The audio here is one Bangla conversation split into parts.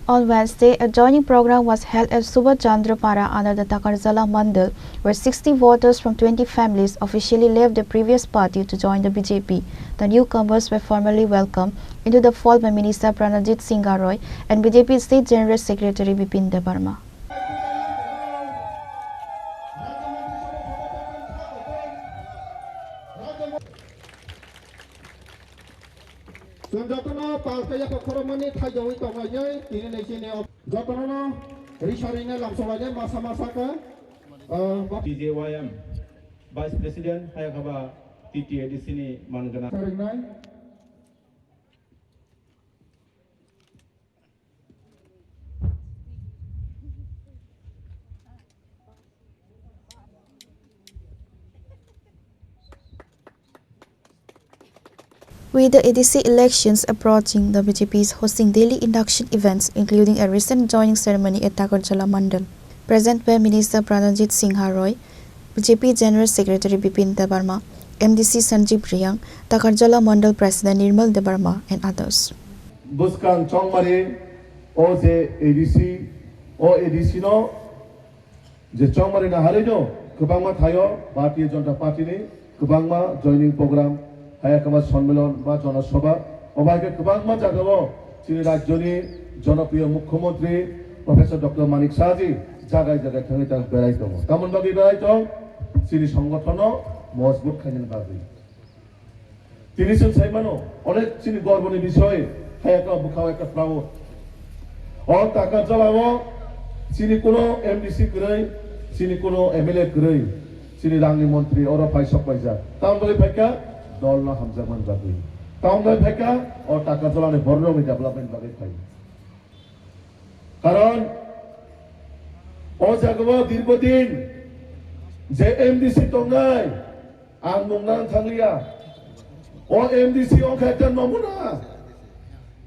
On Wednesday, a joining program was held at Subhachandrapara under the Takarjala Mandal, where 60 voters from 20 families officially left the previous party to join the BJP. The newcomers were formally welcomed into the fold by Minister Pranajit Singh Roy and BJP State General Secretary Bipin Debbarma. Jatana partai kekoromani thajau itu aja ini di sini. Jatana risarinya langsung aja masa-masa ke DJYM Vice President saya kaba TTA di sini manggana. With the ADC elections approaching, the BJP is hosting daily induction events, including a recent joining ceremony at Takarjala Mandal. Present were Minister Pranajit Singh Roy, BJP General Secretary Bipin Debbarma, MDC Sanjeev Riyang, Takarjala Mandal President Nirmal Debbarma, and others. Buskan Chongmari, o je ADC no, je Chongmari na harijo, kebangma thayo, Bharatiya Janata Party ni, kebangma joining program. হায়াকামা সম্মেলন বা জনসভা অবাইকে গোবাংমা জাগাবো চিনি রাজ্যনি জনপ্রিয় মুখ্যমন্ত্রী প্রফেসর ডক্টর মানিক সাহাজি জায়গায় জায়গায় থাঙে তাং বেড়াইতম কেমন ভাবে বেড়াইতম চিনি সংগঠন মজবুত খাইনেন ভাবে তিনি ছিলেন সাইমানো অনেক চিনি গর্বনি বিষয় হায়াকামা বুখাও একটা প্রাউড ও টাকা জ্বালাবো চিনি কোনো এমডিসি করেই চিনি কোনো এমএলএ করেই চিনি রাংনি মন্ত্রী ওরা ফাইসক পাইজা তাম বলে ফাইকা দলনা হামজামান বাবু টাউনবাই ফাইকা ও টাকা জলানে বড়রমি ডেভেলপমেন্ট বাগে ফাই কারণ ও জাগব দীর্ঘদিন যে এমডিসি তঙ্গাই আং মুংনান থাংলিয়া ও এমডিসি ও একটা নমুনা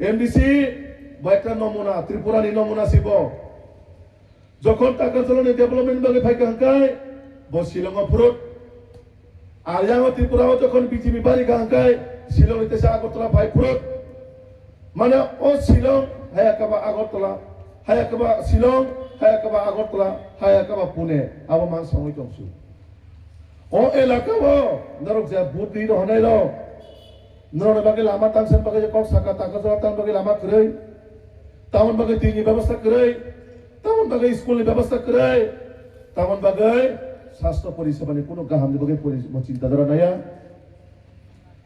এমডিসি বা একটা নমুনা ত্রিপুরানি নমুনা ছিল যখন টাকা জলানে ডেভেলপমেন্ট বাগে ফাইকা হাঙ্কাই বসিলঙ্গ ফুরত আর ইয়াঙ্গো ত্রিপুরাও যখন বিজেপি বাড়ি গাঙ্কায় শিলং ইতেছে আগরতলা ভাই ফুরত মানে ও শিলং হায়াকাবা আগরতলা হায়াকাবা শিলং হায়াকাবা আগরতলা হায়াকাবা পুনে আবো মান সঙ্গে তংসু ও এলাকাবো নরক যা বুদ্ধি রহনাইল নরনে বাগে লামা তাংসেন বাগে কক সাকা তাকাজলা তাং বাগে লামা করেই তামন বাগে টিনি ব্যবস্থা করেই তামন বাগে স্কুলের ব্যবস্থা করেই তামন বাগে স্বাস্থ্য পরিষেবানি কোনো গাহাম দিবগে চিন্তাধারা নাইয়া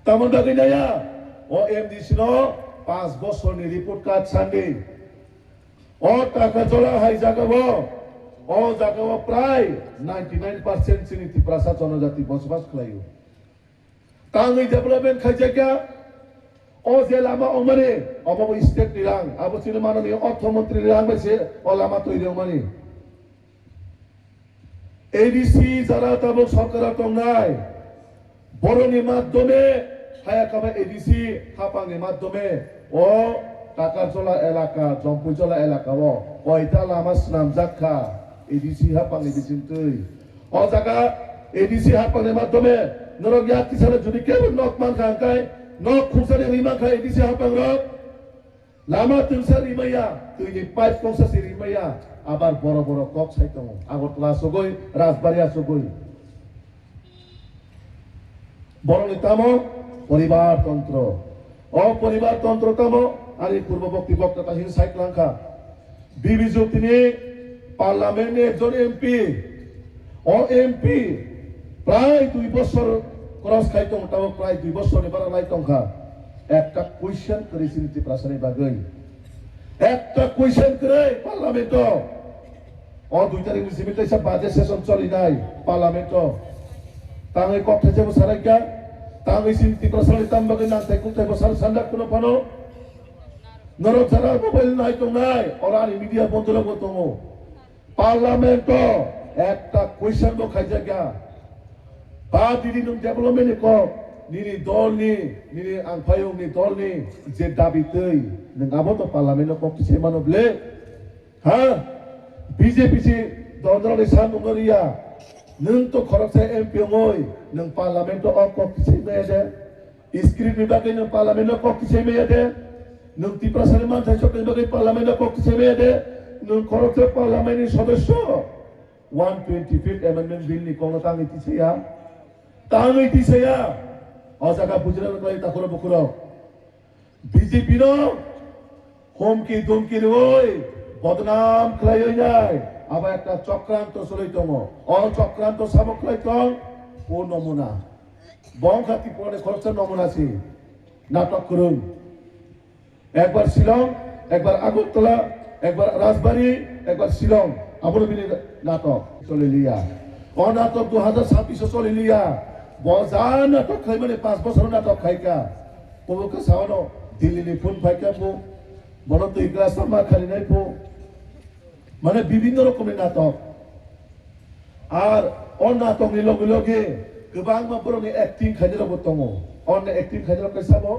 তেমন বাকি নাইয়া ও এমডিসি নো 5 বছরনি রিপোর্ট কার্ড সান্ডে ও টাকা জলা হাই জাগাবো ও জাগাবো প্রায় 99% চিনি ত্রিপুরা জনজাতি বসবাস খালাইও তাঙ্গি ডেভেলপমেন্ট খাইজাকা ও যে লামা অমানে অবাব স্টেট নিরাং আবো চিনি মাননীয় অর্থমন্ত্রী নিরাং বাইছে ও লামা তৈরি অমানে এডিসি যারা তাবো সরকার তংনাই বড়নি মাধ্যমে হায়াকাবা এডিসি হাপাংনি মাধ্যমে ও টাকাজলা এলাকা জম্পুজলা এলাকা ও কয়টা লামা স্নাম জাখা এডিসি হাপাংনি বিচিন্তই ও জায়গা এডিসি হাপাংনি মাধ্যমে নরক ইয়াতি সালে যদি কেবল নক মান খাঙ্কাই নক খুসারে রিমা খা এডিসি হাপাং রক লামা তুলসা রিমাইয়া তুই পাইপ কংসা রিমাইয়া আবার বড় বড় কক সাইতম আগরতলা সগই রাজবাড়িয়া সগই বড় নেতাম পরিবারতন্ত্র অপরিবারতন্ত্রতম আরে পূর্ববর্তী বক্তা হিন সাইক্লাঙ্কা বিবিজু তিনি পার্লামেন্টে একজন এমপি ও এমপি প্রায় 2 বছর ক্রস খাইতম তাও প্রায় 2 বছর এবার লাইতমখা একটা কোয়েশ্চেন করেছিলেন ত্রিপুরাসানি বাগৈ একটা কোয়েশ্চেন করে পার্লামেন্ট ও 2 তারিখ সিমিতে সব বাজে সেশন চলি নাই পার্লামেন্ট তাঙ্গই কথা যাব সারাইকা তাঙ্গই সিমতি প্রসারিত তাম্বাগে না তাই কোথায় বসার সান্ডা কোনো পানো নরক যারা মোবাইল নাই তো নাই ওরানি মিডিয়া বন্ধ লাগো তো পার্লামেন্ট একটা কোয়েশ্চেন তো খাই জায়গা বা দিদি ডেভেলপমেন্ট কো নিনি দলনি নিনি আংফায়ংনি দলনি যে দাবি তৈ নङाबो তো পার্লামেন্ট কো কিছু মানবলে হ্যাঁ বিজেপি সি দলদলনি সানুঙ্গরিয়া নং তো খরচে এমপি মই নং পার্লামেন্ট কো কিছু মেদে স্ক্রিপ্ট বিভাগে নং পার্লামেন্ট কো কিছু মেদে nung tiprasan man tayo sebagai parlemen Depok CBD nung korupsi parlemen ini sodesyo 125th amendment bill ni kong tangi ti saya osaka bujiran kali takura bukuro BJP no homki dumki roi বদনাম খাইয়ে যায় আবার একটা চক্রান্ত চলিতম অচক্রান্ত সামক খাইতং ও নমুনা বংখাতি পরে খরচের নমুনা আছে নাটক করুন একবার শিলং একবার আগরতলা একবার রাজবাড়ী একবার শিলং আবার মিলে নাটক চলে লিয়া ও নাটক 2026 চলে লিয়া বজার নাটক খাই মানে 5 বছর নাটক খাইকা পবকে সাওনো দিল্লি ফোন ফাইকা পো বলত ইগলা সামা খালি নাই পো মানে বিভিন্ন রকমের নাটক আর অন নাটকনি লগে লগে गोबां मानसिफोरनि एक्टिं खायदाबो दङ अन एक्टिं खायदा कैसाबो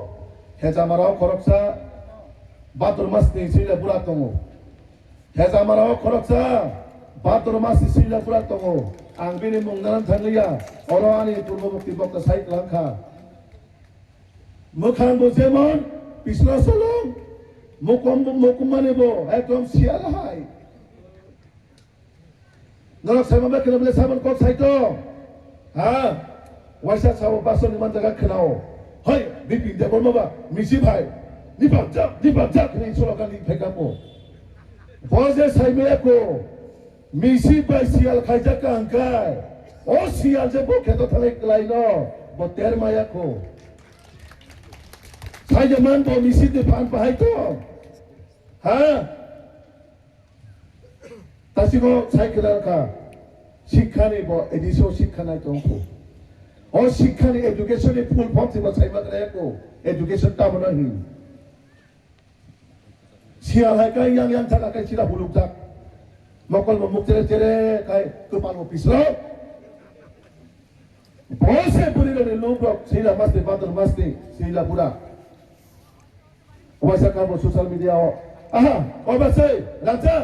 हेजामाराव खरकसा भाद्र मासनि सिला बुरा दङ हेजामाराव खरकसा भाद्र मासनि सिला बुरा दङ आं बेनि मुंदान थांलिया अरानि पूर्वबक्ति बक्ता साइक्लांखा मोखांबो जेमन पिछला सलं मुकुमानिबो एकदम सियालाहाय नरक साइमाबे केनबले सामन कक साइतो वाइसा साव बासन मान जगह खनाओ हाय बिपिन देबो माबा मिसि भाई निबाजा नि सलका नि फेकापो बजे साइमे को मिसि बाय सियाल खाइजा का अंकाय ओ सियाल जे बो खेतो थाले क्लाइनो बो तेर माया को साइजे मान बो मिसि दे फान पाहाय तो तासिगो साइकेल का शिक्षानि ब एडिसो शिक्षा नाय तंखौ ओ शिक्षानि एजुकेशननि फुल फर्म से साइबा ग्रेको एजुकेशन ताबनो हि सिया हाय का yang थाका काय सिरा बुलुक जाक मकल म मुक्तेरे तेरे काय कपाल म पिसलो बसे पुरिले लोब्र सिला मस्ते बादर मस्ते सिला बुरा वासा का म सोशल मिडिया आहा ओ बसे राजा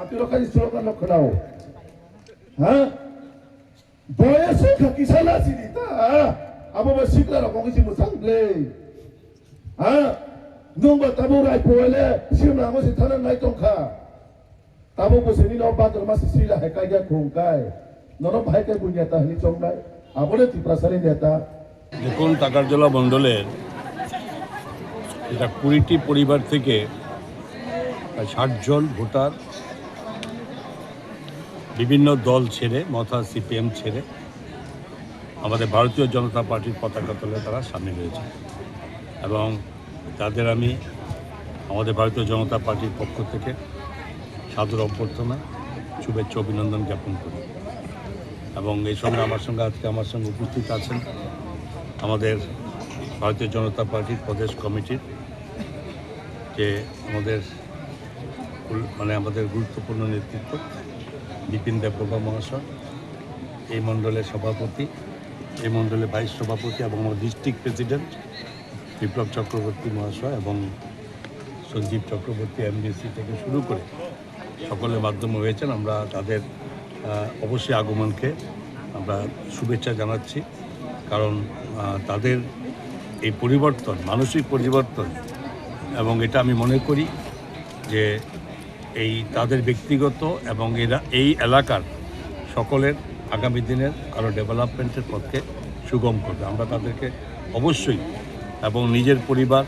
आति लोकानि slogan लखनाओ बयसो kisala sinita abo ba sikla ra kong simu sangle nung ba tabu rai poele simna ngo si thana nai tongkha tabu bo sini no ba dor ma sila hai kai ga khong kai nono bhai kai bunya ta ni chongai abole ti prasari neta দেখুন টাকারজলা মণ্ডলের এটা 20টি পরিবার থেকে 60 জন ভোটার বিভিন্ন দল ছেড়ে মথা সিপিএম ছেড়ে আমাদের ভারতীয় জনতা পার্টির পতাকা তলে তারা সামিল হয়েছে এবং তাদের আমি আমাদের ভারতীয় জনতা পার্টির পক্ষ থেকে সাদর অভ্যর্থনা শুভেচ্ছা অভিনন্দন জ্ঞাপন করি এবং এই সঙ্গে আজকে আমার সঙ্গে উপস্থিত আছেন আমাদের ভারতীয় জনতা পার্টির প্রদেশ কমিটির যে আমাদের গুরুত্বপূর্ণ নেতৃত্ব বিপিন দেববর্মা মহাশয় এই মণ্ডলের সভাপতি এই মণ্ডলের ভাইস সভাপতি এবং আমার ডিস্ট্রিক্ট প্রেসিডেন্ট বিপ্লব চক্রবর্তী মহাশয় এবং সঞ্জীব চক্রবর্তী এমডিসি থেকে শুরু করে সকলের মাধ্যমে হয়েছেন আমরা তাদের অবশ্যই আগমনকে আমরা শুভেচ্ছা জানাচ্ছি কারণ তাদের এই পরিবর্তন মানসিক পরিবর্তন এবং এটা আমি মনে করি যে এই তাদের ব্যক্তিগত এবং এরা এই এলাকার সকলের আগামী দিনের আরও ডেভেলপমেন্টের পথকে সুগম করবে আমরা তাদেরকে অবশ্যই এবং নিজের পরিবার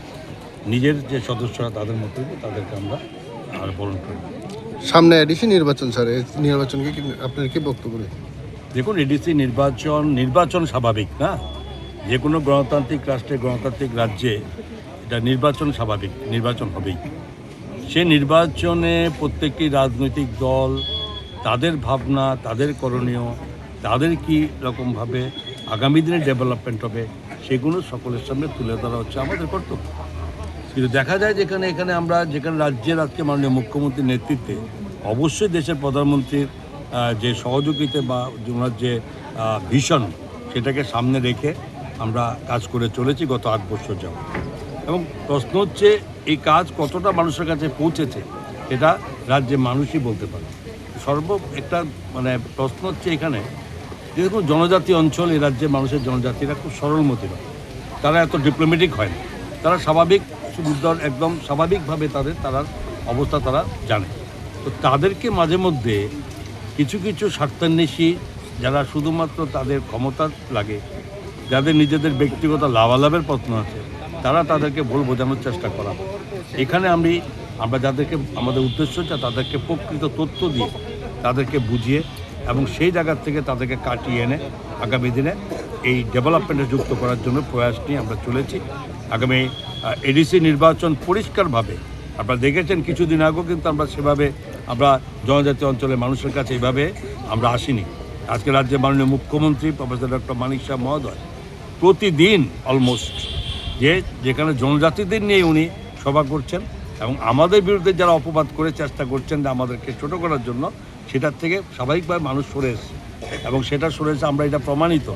নিজের যে সদস্যরা তাদের মতো তাদেরকে আমরা আর বরণ করব সামনে এডিসি নির্বাচন স্যার এই নির্বাচনকে আপনার কি বক্তব্য দেখুন এডিসি নির্বাচন স্বাভাবিক না যে কোনো গণতান্ত্রিক রাষ্ট্রে গণতান্ত্রিক রাজ্যে এটা নির্বাচন স্বাভাবিক নির্বাচন হবেই সে নির্বাচনে প্রত্যেকটি রাজনৈতিক দল তাদের ভাবনা তাদের করণীয় তাদের কী রকমভাবে আগামী দিনে ডেভেলপমেন্ট হবে সেগুলো সকলের সামনে তুলে ধরা হচ্ছে আমাদের কর্তব্য কিন্তু দেখা যায় এখানে আমরা যেখানে রাজ্যের আজকে মাননীয় মুখ্যমন্ত্রীর নেতৃত্বে অবশ্যই দেশের প্রধানমন্ত্রীর যে সহযোগিতা বা ওনার যে ভিশন সেটাকে সামনে রেখে আমরা কাজ করে চলেছি গত 8 বছর যাবত এবং প্রশ্ন হচ্ছে এই কাজ কতটা মানুষের কাছে পৌঁছেছে এটা রাজ্যের মানুষই বলতে পারে একটা প্রশ্ন হচ্ছে এখানে যে দেখুন জনজাতি অঞ্চল এই রাজ্যের মানুষের জনজাতিরা খুব সরলমতি নয় তারা এত ডিপ্লোম্যাটিক হয় না তারা স্বাভাবিক উদ্ধার একদম স্বাভাবিকভাবে তারা অবস্থা তারা জানে। তো তাদেরকে মাঝে মধ্যে কিছু কিছু স্বার্থান্বেষী যারা শুধুমাত্র তাদের ক্ষমতা লাগে, যাদের নিজেদের ব্যক্তিগত লাভালাভের প্রশ্ন আছে, তাদেরকে ভুল বোঝানোর চেষ্টা করা। এখানে আমরা যাদেরকে আমাদের উদ্দেশ্য হচ্ছে তাদেরকে প্রকৃত তথ্য দিয়ে তাদেরকে বুঝিয়ে এবং সেই জায়গা থেকে তাদেরকে কাটিয়ে এনে আগামী দিনে এই ডেভেলপমেন্টে যুক্ত করার জন্য প্রয়াস নিয়ে আমরা চলেছি। আগামী এডিসি নির্বাচন পরিষ্কারভাবে আপনারা দেখেছেন, কিছুদিন আগেও কিন্তু আমরা সেভাবে জনজাতি অঞ্চলের মানুষের কাছে এইভাবে আমরা আসিনি। আজকে রাজ্যের মাননীয় মুখ্যমন্ত্রী প্রফেসর ডক্টর মানিক শাহ মহোদয় প্রতিদিন অলমোস্ট যেখানে জনজাতিদের নিয়ে উনি সভা করছেন এবং আমাদের বিরুদ্ধে যারা অপবাদ করে চেষ্টা করছেন যে আমাদেরকে ছোট করার জন্য, সেটার থেকে স্বাভাবিকভাবে মানুষ সরে এসেছে এবং সেটা সরে এসে আমরা এটা প্রমাণিত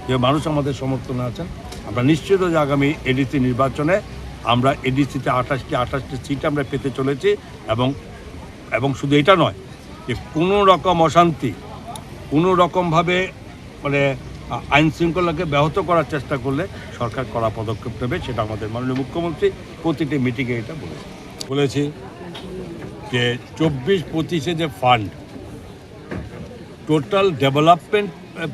যে মানুষ আমাদের সমর্থনে আছেন। আমরা নিশ্চিত যে আগামী এডিসি নির্বাচনে আমরা এডিসিতে 28টি সিট আমরা পেতে চলেছি এবং শুধু এটা নয় যে কোনো রকম অশান্তি, কোনো রকমভাবে আইন শৃঙ্খলাকে ব্যাহত করার চেষ্টা করলে সরকার কড়া পদক্ষেপ নেবে। সেটা আমাদের মাননীয় মুখ্যমন্ত্রী প্রতিটি মিটিংয়ে এটা বলেছি যে 24-25 যে ফান্ড, টোটাল ডেভেলপমেন্ট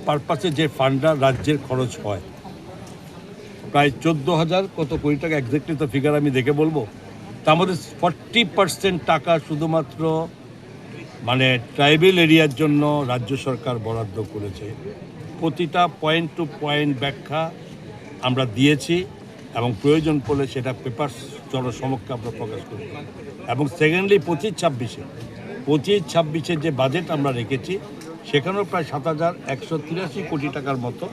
পারপাসে যে ফান্ডটা রাজ্যের খরচ হয় প্রায় 14,000 কত কোটি টাকা, এক্স্যাক্টলি তো ফিগার আমি দেখে বলবো। তার মধ্যে 40% টাকা শুধুমাত্র ট্রাইবেল এরিয়ার জন্য রাজ্য সরকার বরাদ্দ করেছে। প্রতিটা পয়েন্ট টু পয়েন্ট ব্যাখ্যা আমরা দিয়েছি এবং প্রয়োজন পড়লে সেটা পেপার জনসমক্ষে আমরা প্রকাশ করি। এবং সেকেন্ডলি 25-26 যে বাজেট আমরা রেখেছি সেখানেও প্রায় 7,183 কোটি টাকার মতো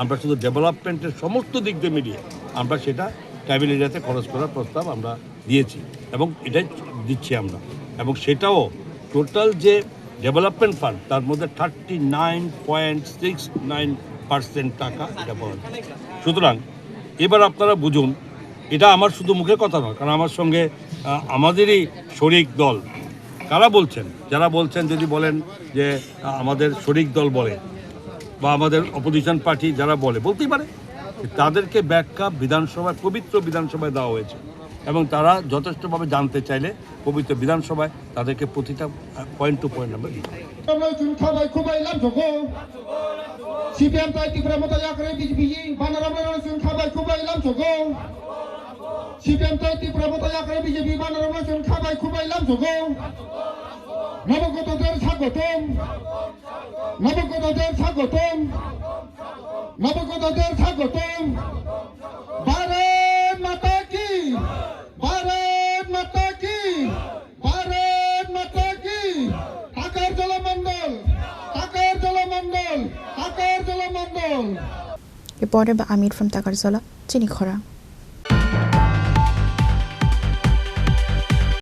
আমরা শুধু ডেভেলপমেন্টের সমস্ত দিক দিয়ে মিলিয়ে আমরা সেটা ট্রাইবেল এরিয়াতে খরচ করার প্রস্তাব আমরা দিয়েছি এবং এটাই দিচ্ছি আমরা। এবং সেটাও টোটাল যে ডেভেলপমেন্ট ফান্ড তার মধ্যে 39.69% টাকা এটা বরাদ্দ। সুতরাং এবার আপনারা বুঝুন, এটা আমার শুধু মুখের কথা নয়, কারণ আমার সঙ্গে আমাদেরই শরিক দল যারা বলছেন যদি বলেন যে আমাদের শরিক দল বলে বা আমাদের অপোজিশন পার্টি যারা বলতেই পারে, তাদেরকে ব্যাখ্যা বিধানসভায়, পবিত্র বিধানসভায় দেওয়া হয়েছে এবং তারা যথেষ্টভাবে জানতে চাইলে পবিত্র বিধানসভায় তাদেরকে প্রতিটা পয়েন্ট টু পয়েন্ট আমরা দিই। নবগতদের স্বাগতম, নবগতদের স্বাগতম, নবগতদের স্বাগতম। ভারত মাতা কি, ভারত মাতা কি, ভারত মাতা কি। টাকার জলমণ্ডল, টাকার জলমণ্ডল, টাকার জলমণ্ডল। Reported by Amit from Takarzola, Chinikhora.